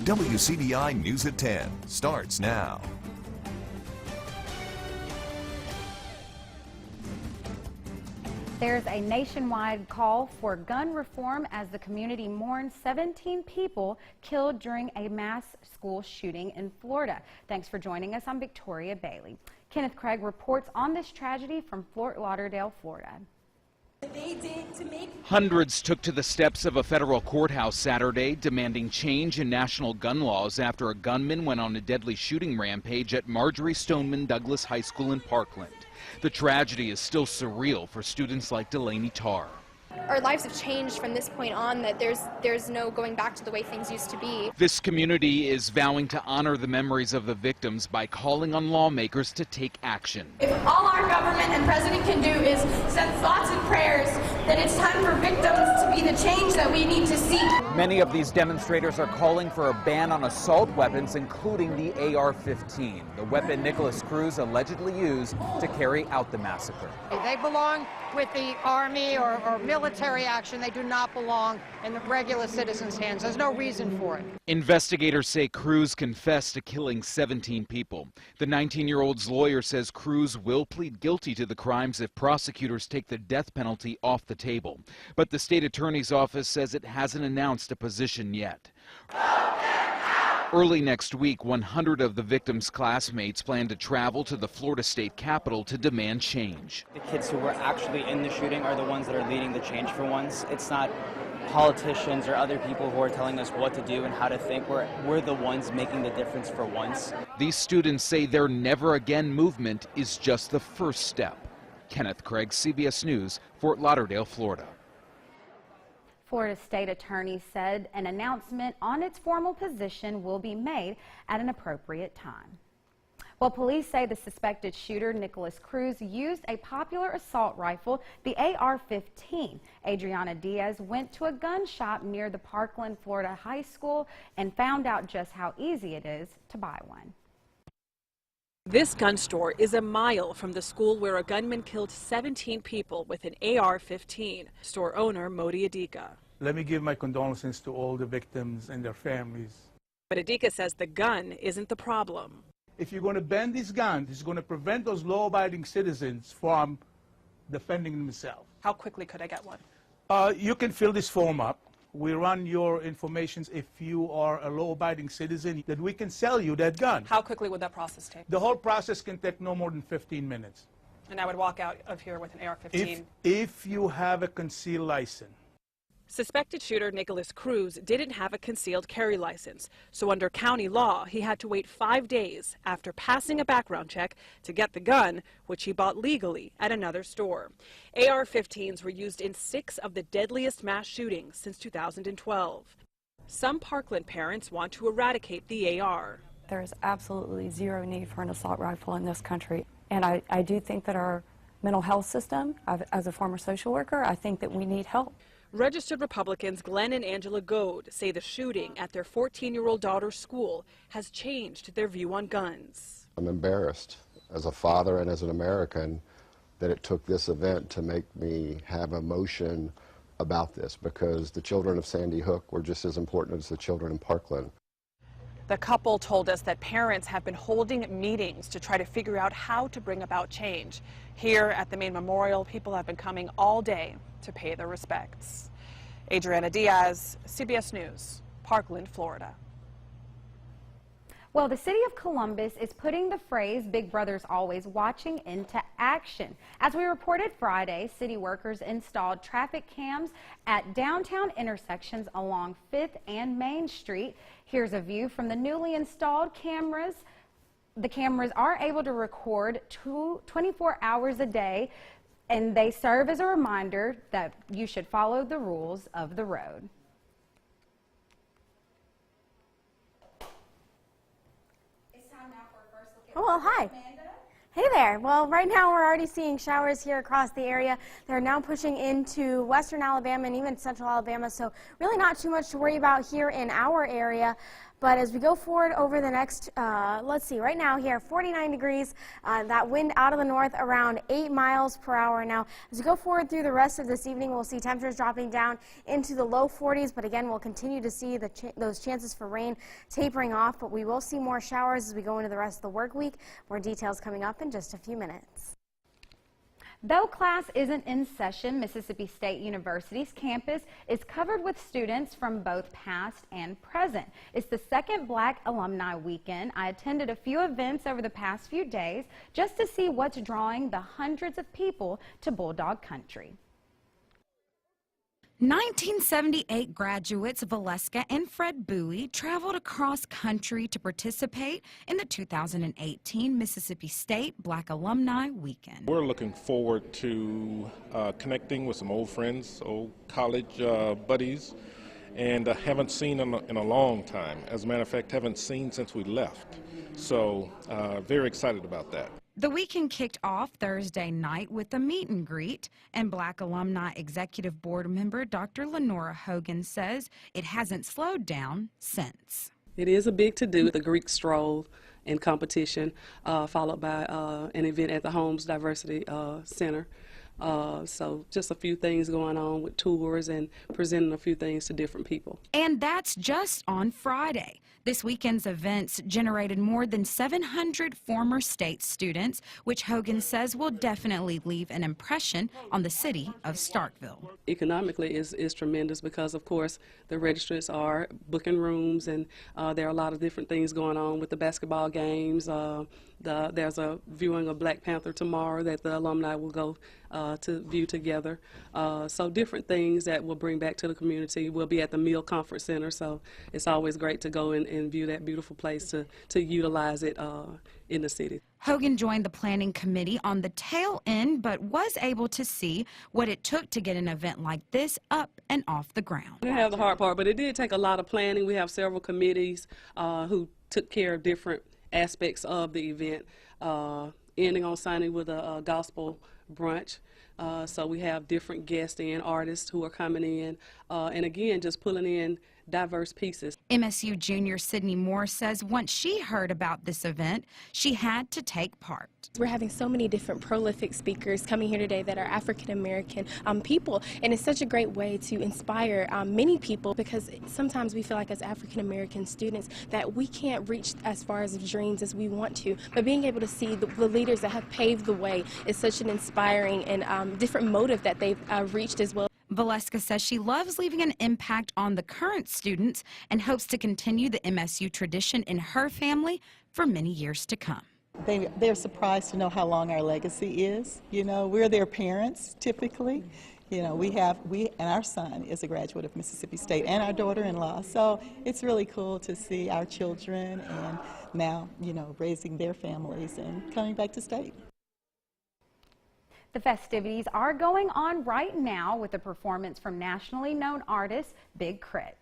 WCBI News at 10 starts now. There's a nationwide call for gun reform as the community mourns 17 people killed during a mass school shooting in Florida. Thanks for joining us. I'm Victoria Bailey. Kenneth Craig reports on this tragedy from Fort Lauderdale, Florida. Hundreds took to the steps of a federal courthouse Saturday demanding change in national gun laws after a gunman went on a deadly shooting rampage at Marjorie Stoneman Douglas High School in Parkland. The tragedy is still surreal for students like Delaney Tarr. Our lives have changed from this point on, that there's no going back to the way things used to be. This community is vowing to honor the memories of the victims by calling on lawmakers to take action. If all our government and president can do is send thoughts and prayers, then it's time for victims to be the change that we need to see. Many of these demonstrators are calling for a ban on assault weapons, including the AR-15, the weapon Nicholas Cruz allegedly used to carry out the massacre. They belong with the Army or military action. They do not belong in the regular citizens' hands. There's no reason for it. Investigators say Cruz confessed to killing 17 people. The 19-year-old's lawyer says Cruz will plead guilty to the crimes if prosecutors take the death penalty off the table. But the state attorney's office says it hasn't announced a position yet. Early next week, 100 of the victims' classmates plan to travel to the Florida state capitol to demand change. The kids who were actually in the shooting are the ones that are leading the change for once. It's not politicians or other people who are telling us what to do and how to think. We're the ones making the difference for once. These students say their Never Again movement is just the first step. Kenneth Craig, CBS News, Fort Lauderdale, Florida. Florida State Attorney said an announcement on its formal position will be made at an appropriate time. Well, police say the suspected shooter, Nicholas Cruz, used a popular assault rifle, the AR-15. Adriana Diaz went to a gun shop near the Parkland, Florida high school and found out just how easy it is to buy one. This gun store is a mile from the school where a gunman killed 17 people with an AR-15. Store owner Modi Adika. Let me give my condolences to all the victims and their families. But Adika says the gun isn't the problem. If you're going to ban these guns, it's going to prevent those law-abiding citizens from defending themselves. How quickly could I get one? You can fill this form up. We run your information if you are a law-abiding citizen, that we can sell you that gun. How quickly would that process take? The whole process can take no more than 15 minutes. And I would walk out of here with an AR-15? If you have a concealed license. Suspected shooter Nicholas Cruz didn't have a concealed carry license, so under county law, he had to wait 5 days after passing a background check to get the gun, which he bought legally at another store. AR-15s were used in 6 of the deadliest mass shootings since 2012. Some Parkland parents want to eradicate the AR. There is absolutely zero need for an assault rifle in this country. And I do think that our mental health system, as a former social worker, I think that we need help. Registered Republicans Glenn and Angela Goad say the shooting at their 14-year-old daughter's school has changed their view on guns. I'm embarrassed as a father and as an American that it took this event to make me have emotion about this, because the children of Sandy Hook were just as important as the children in Parkland. The couple told us that parents have been holding meetings to try to figure out how to bring about change. Here at the main memorial, people have been coming all day to pay their respects. Adriana Diaz, CBS News, Parkland, Florida. Well, the city of Columbus is putting the phrase "Big Brother's always watching" into action. As we reported Friday, city workers installed traffic cams at downtown intersections along 5th and Main Street. Here's a view from the newly installed cameras. The cameras are able to record 24 hours a day, and they serve as a reminder that you should follow the rules of the road. Oh, well, hi. Hey there. Well, right now we're already seeing showers here across the area. They're now pushing into western Alabama and even central Alabama, so really not too much to worry about here in our area. But as we go forward over the next, let's see, right now here, 49 degrees, that wind out of the north around 8 miles per hour. Now, as we go forward through the rest of this evening, we'll see temperatures dropping down into the low 40s, but again, we'll continue to see those chances for rain tapering off, but we will see more showers as we go into the rest of the work week. More details coming up in just a few minutes. Though class isn't in session, Mississippi State University's campus is covered with students from both past and present. It's the second Black Alumni Weekend. I attended a few events over the past few days just to see what's drawing the hundreds of people to Bulldog Country. 1978 graduates Valeska and Fred Bowie traveled across country to participate in the 2018 Mississippi State Black Alumni Weekend. We're looking forward to connecting with some old friends, old college buddies, and haven't seen in a long time. As a matter of fact, haven't seen since we left. So very excited about that. The weekend kicked off Thursday night with a meet and greet, and Black Alumni Executive Board member Dr. Lenora Hogan says it hasn't slowed down since. It is a big to-do, the Greek stroll and competition, followed by an event at the Holmes Diversity Center. So just a few things going on with tours and presenting a few things to different people. And that's just on Friday. This weekend's events generated more than 700 former state students, which Hogan says will definitely leave an impression on the city of Starkville. Economically is tremendous because, of course, the registrants are booking rooms, and there are a lot of different things going on with the basketball games. There's a viewing of Black Panther tomorrow that the alumni will go to view together. So different things that we'll bring back to the community. We'll be at the Mill Conference Center, so it's always great to go and view that beautiful place to utilize it in the city. Hogan joined the planning committee on the tail end, but was able to see what it took to get an event like this up and off the ground. We have the hard part, but it did take a lot of planning. We have several committees who took care of different aspects of the event, ending on Sunday with a gospel brunch. So we have different guests and artists who are coming in, and again, just pulling in diverse pieces. MSU junior Sydney Moore says once she heard about this event, she had to take part. We're having so many different prolific speakers coming here today that are African American people, and it's such a great way to inspire many people, because sometimes we feel like as African American students that we can't reach as far as dreams as we want to, but being able to see the leaders that have paved the way is such an inspiring and different motive that they've reached as well. Valeska says she loves leaving an impact on the current students and hopes to continue the MSU tradition in her family for many years to come. They're surprised to know how long our legacy is. You know, we're their parents typically. You know, and our son is a graduate of Mississippi State, and our daughter-in-law. So it's really cool to see our children and now, you know, raising their families and coming back to state. The festivities are going on right now with a performance from nationally known artist Big Crit.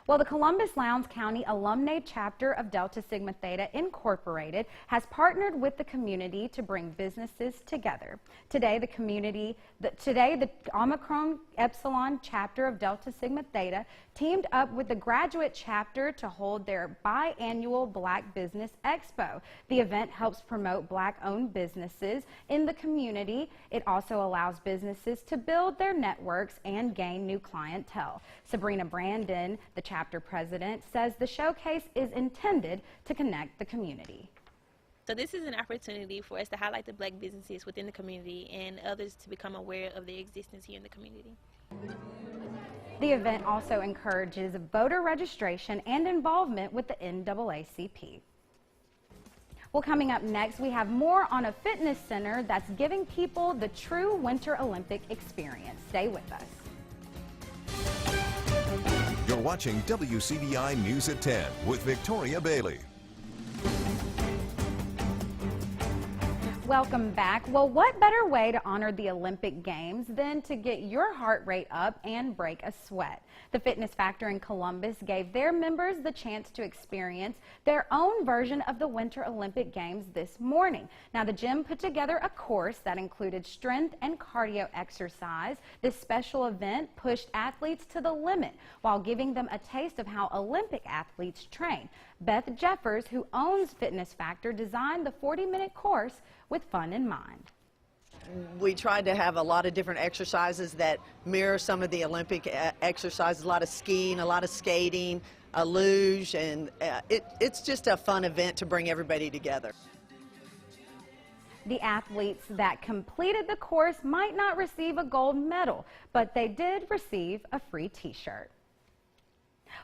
Well, the Columbus-Lowndes County Alumni Chapter of Delta Sigma Theta Incorporated has partnered with the community to bring businesses together. Today, the Omicron Epsilon Chapter of Delta Sigma Theta teamed up with the graduate chapter to hold their biannual Black Business Expo. The event helps promote Black-owned businesses in the community. It also allows businesses to build their networks and gain new clientele. Sabrina Brandon, the chapter president, says the showcase is intended to connect the community. So this is an opportunity for us to highlight the Black businesses within the community and others to become aware of their existence here in the community. The event also encourages voter registration and involvement with the NAACP. Well, coming up next, we have more on a fitness center that's giving people the true Winter Olympic experience. Stay with us. You're watching WCBI News at 10 with Victoria Bailey. Welcome back. Well, what better way to honor the Olympic Games than to get your heart rate up and break a sweat? The Fitness Factor in Columbus gave their members the chance to experience their own version of the Winter Olympic Games this morning. Now, the gym put together a course that included strength and cardio exercise. This special event pushed athletes to the limit while giving them a taste of how Olympic athletes train. Beth Jeffers, who owns Fitness Factor, designed the 40-minute course with fun in mind. We tried to have a lot of different exercises that mirror some of the Olympic exercises, a lot of skiing, a lot of skating, a luge, and it's just a fun event to bring everybody together. The athletes that completed the course might not receive a gold medal, but they did receive a free t-shirt.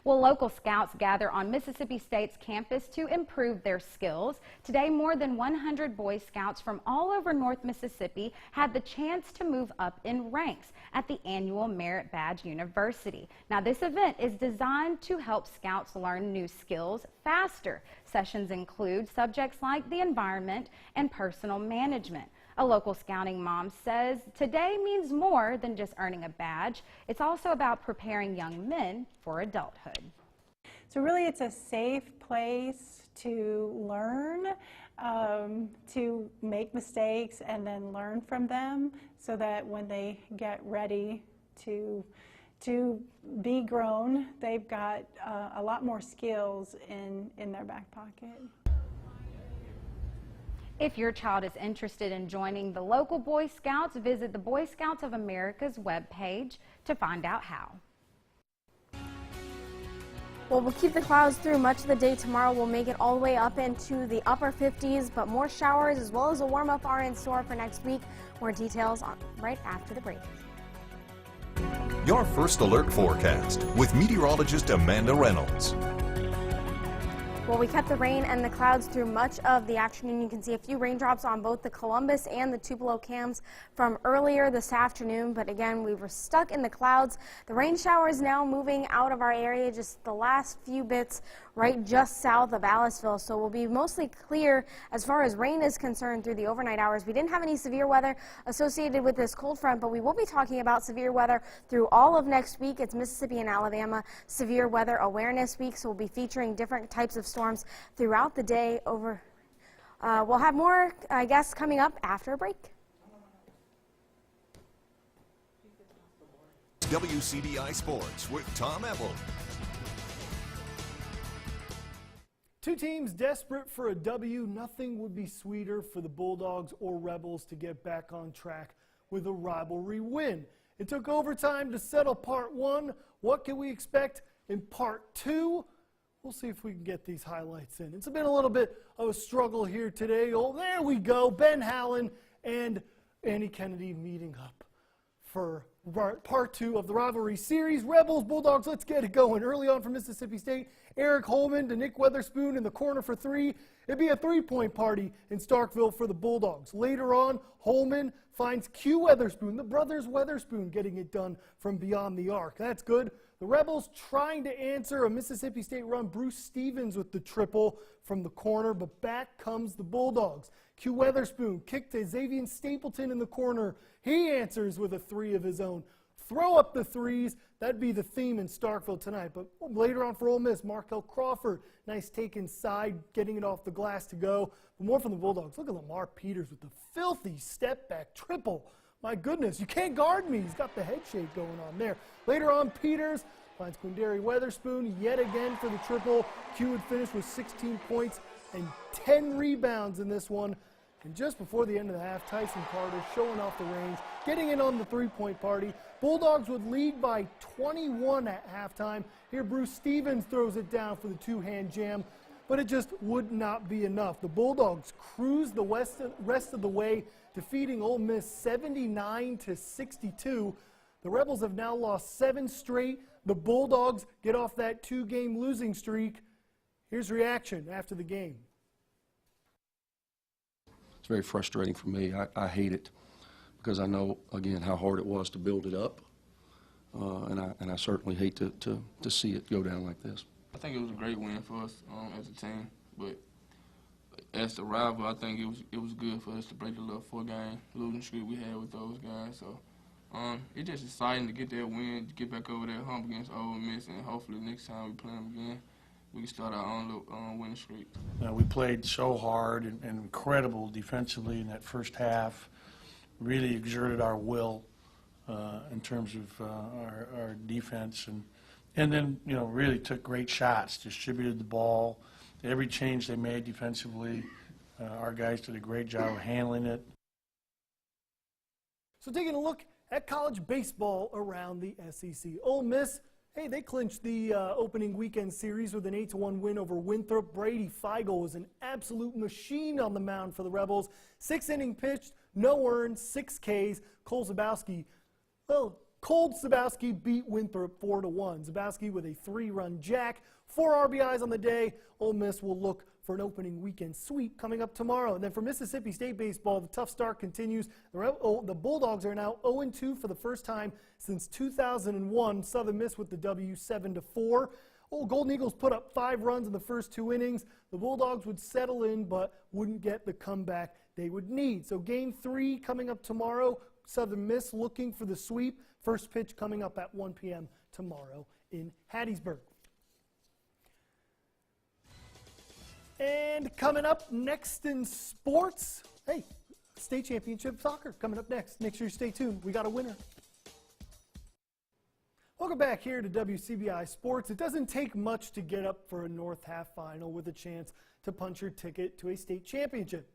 Well, local scouts gather on Mississippi State's campus to improve their skills. Today, more than 100 Boy Scouts from all over North Mississippi had the chance to move up in ranks at the annual Merit Badge University. Now, this event is designed to help scouts learn new skills faster. Sessions include subjects like the environment and personal management. A local scouting mom says today means more than just earning a badge. It's also about preparing young men for adulthood. So really it's a safe place to learn, to make mistakes and then learn from them so that when they get ready to be grown, they've got a lot more skills in their back pocket. If your child is interested in joining the local Boy Scouts, visit the Boy Scouts of America's webpage to find out how. Well, we'll keep the clouds through much of the day tomorrow. We'll make it all the way up into the upper 50s, but more showers as well as a warm-up are in store for next week. More details on right after the break. Your first alert forecast with meteorologist Amanda Reynolds. Well, we kept the rain and the clouds through much of the afternoon. You can see a few raindrops on both the Columbus and the Tupelo cams from earlier this afternoon, but again, we were stuck in the clouds. The rain shower is now moving out of our area, just the last few bits right just south of Aliceville, so we'll be mostly clear as far as rain is concerned through the overnight hours. We didn't have any severe weather associated with this cold front, but we will be talking about severe weather through all of next week. It's Mississippi and Alabama Severe Weather Awareness Week, so we'll be featuring different types of storms throughout the day. We'll have more, I guess, coming up after a break. WCBI Sports with Tom Ebel. Two teams desperate for a W. Nothing would be sweeter for the Bulldogs or Rebels to get back on track with a rivalry win. It took overtime to settle part one. What can we expect in part two? We'll see if we can get these highlights in. It's been a little bit of a struggle here today. Oh, there we go. Ben Hallen and Annie Kennedy meeting up for part two of the rivalry series. Rebels, Bulldogs, let's get it going. Early on for Mississippi State, Eric Holman to Nick Weatherspoon in the corner for three. It'd be a three-point party in Starkville for the Bulldogs. Later on, Holman finds Q Weatherspoon, the brothers Weatherspoon, getting it done from beyond the arc. That's good. The Rebels trying to answer a Mississippi State run. Bruce Stevens with the triple from the corner, but back comes the Bulldogs. Q Weatherspoon kicked to Xavier Stapleton in the corner. He answers with a three of his own. Throw up the threes. That'd be the theme in Starkville tonight. But later on for Ole Miss, Markel Crawford, nice take inside, getting it off the glass to go. But more from the Bulldogs. Look at Lamar Peters with the filthy step back triple. My goodness, you can't guard me. He's got the head shake going on there. Later on, Peters finds Quindary Weatherspoon yet again for the triple. Q would finish with 16 points and 10 rebounds in this one. And just before the end of the half, Tyson Carter showing off the range, getting in on the three-point party. Bulldogs would lead by 21 at halftime. Here, Bruce Stevens throws it down for the two-hand jam, but it just would not be enough. The Bulldogs cruise the rest of the way, defeating Ole Miss 79-62. The Rebels have now lost 7 straight. The Bulldogs get off that 2-game losing streak. Here's reaction after the game. It's very frustrating for me. I hate it because I know, again, how hard it was to build it up. And I certainly hate to see it go down like this. I think it was a great win for us as a team, but as the rival, I think it was good for us to break the little 4-game losing streak we had with those guys. So it's just exciting to get that win, to get back over that hump against Ole Miss, and hopefully next time we play them again, we can start our own little winning streak. We played so hard and incredible defensively in that first half. Really exerted our will in terms of our defense, and then really took great shots, distributed the ball. Every change they made defensively, our guys did a great job of handling it. So taking a look at college baseball around the SEC. Ole Miss, hey, they clinched the opening weekend series with an 8-1 win over Winthrop. Brady Feigl was an absolute machine on the mound for the Rebels. 6-inning pitched, no earned, 6 Ks. Cole Zabowski beat Winthrop 4-1. Zabowski with a 3-run jack, 4 RBIs on the day. Ole Miss will look for an opening weekend sweep coming up tomorrow. And then for Mississippi State baseball, the tough start continues. The Bulldogs are now 0-2 for the first time since 2001. Southern Miss with the W 7-4. Golden Eagles put up 5 runs in the first 2 innings. The Bulldogs would settle in but wouldn't get the comeback they would need. So game 3 coming up tomorrow. Southern Miss looking for the sweep. First pitch coming up at 1 p.m. tomorrow in Hattiesburg. And coming up next in sports, hey, state championship soccer coming up next. Make sure you stay tuned. We got a winner. Welcome back here to WCBI Sports. It doesn't take much to get up for a North Half Final with a chance to punch your ticket to a state championship.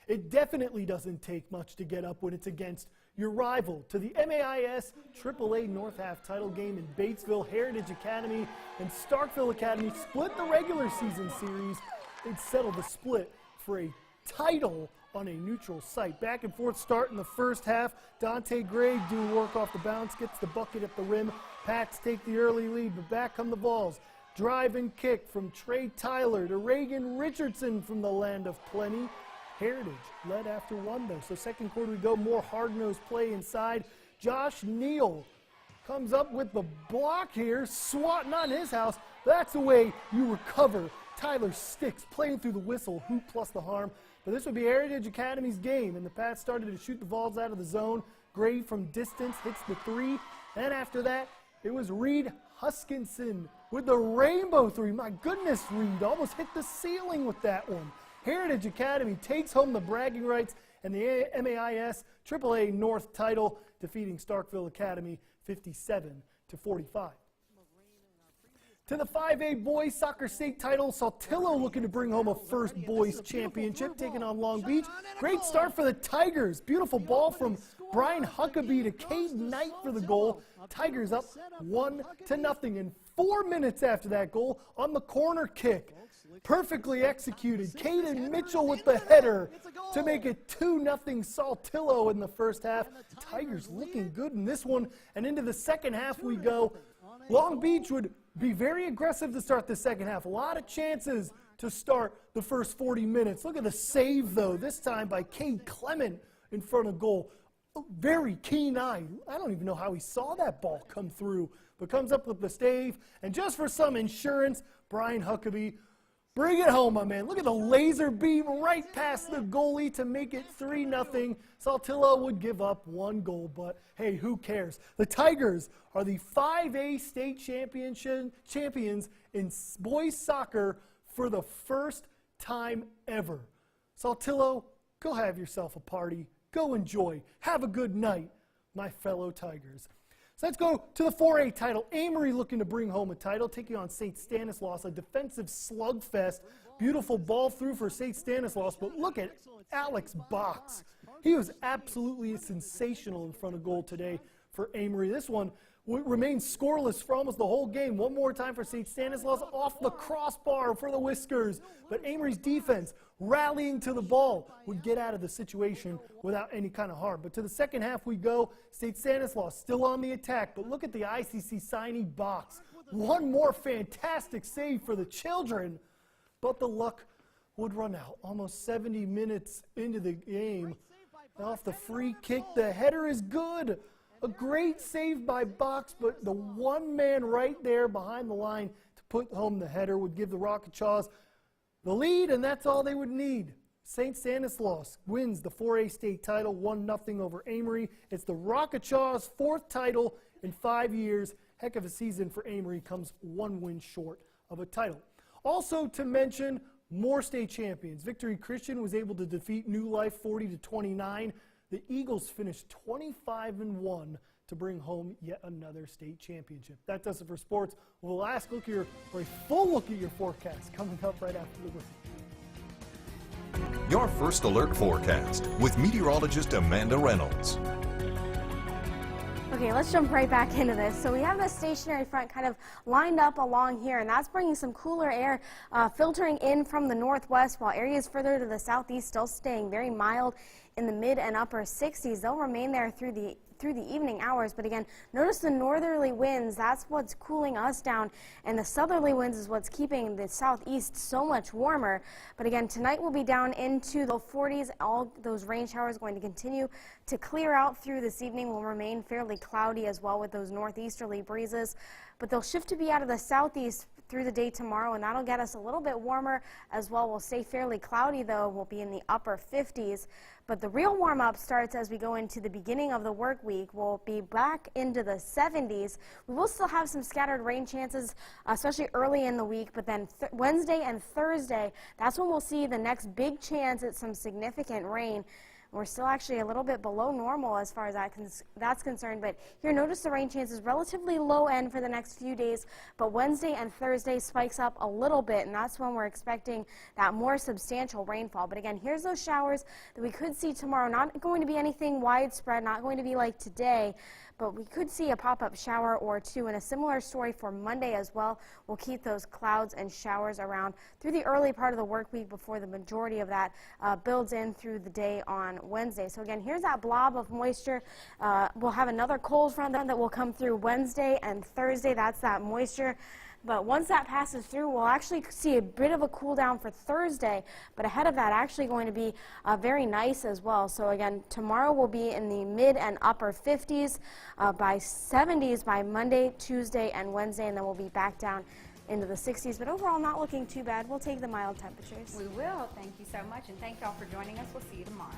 It definitely doesn't take much to get up when it's against your rival. To the MAIS AAA North Half title game in Batesville, Heritage Academy and Starkville Academy split the regular season series. They'd settle the split for a title on a neutral site. Back and forth start in the first half. Dante Gray doing work off the bounce, gets the bucket at the rim. Pats take the early lead, but back come the Vols. Drive and kick from Trey Tyler to Reagan Richardson from the land of plenty. Heritage led after 1 though. So second quarter we go, more hard-nosed play inside. Josh Neal comes up with the block here, swatting on his house. That's the way you recover. Tyler Sticks playing through the whistle, hoop plus the harm. But this would be Heritage Academy's game, and the Pats started to shoot the Vols out of the zone. Gray from distance hits the 3, and after that, it was Reed Huskinson with the rainbow 3. My goodness, Reed almost hit the ceiling with that one. Heritage Academy takes home the bragging rights and the MAIS AAA North title, defeating Starkville Academy 57-45. To the 5A boys soccer state title, Saltillo looking to bring home a first boys championship, taking on Long Beach. Great start for the Tigers. Beautiful ball from Brian Huckabee to Cade Knight for the goal. Tigers up 1-0. And 4 minutes after that goal on the corner kick, perfectly executed. Caden Mitchell with the header to make it 2-0 Saltillo in the first half. Tigers looking good in this one. And into the second half we go. Long Beach would be very aggressive to start the second half. A lot of chances to start the first 40 minutes. Look at the save, though, this time by Cade Clement in front of goal. A very keen eye. I don't even know how he saw that ball come through, but comes up with the save. And just for some insurance, Brian Huckabee, bring it home, my man. Look at the laser beam right past the goalie to make it 3-0. Saltillo would give up 1 goal, but hey, who cares? The Tigers are the 5A state champions in boys soccer for the first time ever. Saltillo, go have yourself a party. Go enjoy. Have a good night, my fellow Tigers. So let's go to the 4A title. Amory looking to bring home a title, taking on St. Stanislaus, a defensive slugfest. Beautiful ball through for St. Stanislaus, but look at Alex Box. He was absolutely sensational in front of goal today for Amory. This one remains scoreless for almost the whole game. One more time for St. Stanislaus, off the crossbar for the Whiskers. But Amory's defense, rallying to the ball, would get out of the situation without any kind of harm. But to the second half we go. St. Stanislaus still on the attack, but look at the ICC signee Box. One more fantastic save for the children, but the luck would run out. Almost 70 minutes into the game. Off the free kick, the header is good. A great save by Box, but the one man right there behind the line to put home the header would give the Rocketchaws the lead, and that's all they would need. St. Stanislaus wins the 4A state title 1-0 over Amory. It's the Rocketshaw's 4th title in 5 years. Heck of a season for Amory, comes 1 win short of a title. Also to mention, more state champions. Victory Christian was able to defeat New Life 40-29. The Eagles finished 25-1 to bring home yet another state championship. That does it for sports. We'll a full look at your forecast coming up right after the break. Your first alert forecast with meteorologist Amanda Reynolds. Okay, let's jump right back into this. So we have the stationary front kind of lined up along here, and that's bringing some cooler air filtering in from the northwest, while areas further to the southeast still staying very mild in the mid and upper 60s. They'll remain there through the evening hours, but again, notice the northerly winds. That's what's cooling us down, and the southerly winds is what's keeping the southeast so much warmer. But again, tonight we'll be down into the 40s. All those rain showers going to continue to clear out through this evening. Will remain fairly cloudy as well with those northeasterly breezes, but they'll shift to be out of the southeast through the day tomorrow, and that'll get us a little bit warmer as well. We'll stay fairly cloudy though. We'll be in the upper 50s. But the real warm-up starts as we go into the beginning of the work week. We'll be back into the 70s. We will still have some scattered rain chances, especially early in the week, but then Wednesday and Thursday, that's when we'll see the next big chance at some significant rain. We're still actually a little bit below normal as far as that's concerned, but here, notice the rain chances relatively low end for the next few days, but Wednesday and Thursday spikes up a little bit, and that's when we're expecting that more substantial rainfall. But again, here's those showers that we could see tomorrow. Not going to be anything widespread, not going to be like today, but we could see a pop-up shower or two, and a similar story for Monday as well. We'll keep those clouds and showers around through the early part of the work week before the majority of that builds in through the day on Wednesday. So again, here's that blob of moisture. We'll have another cold front that will come through Wednesday and Thursday. That's that moisture. But once that passes through, we'll actually see a bit of a cool down for Thursday, but ahead of that, actually going to be very nice as well. So again, tomorrow will be in the mid and upper 50s, by 70s by Monday, Tuesday, and Wednesday, and then we'll be back down into the 60s. But overall, not looking too bad. We'll take the mild temperatures. We will. Thank you so much, and thank y'all for joining us. We'll see you tomorrow.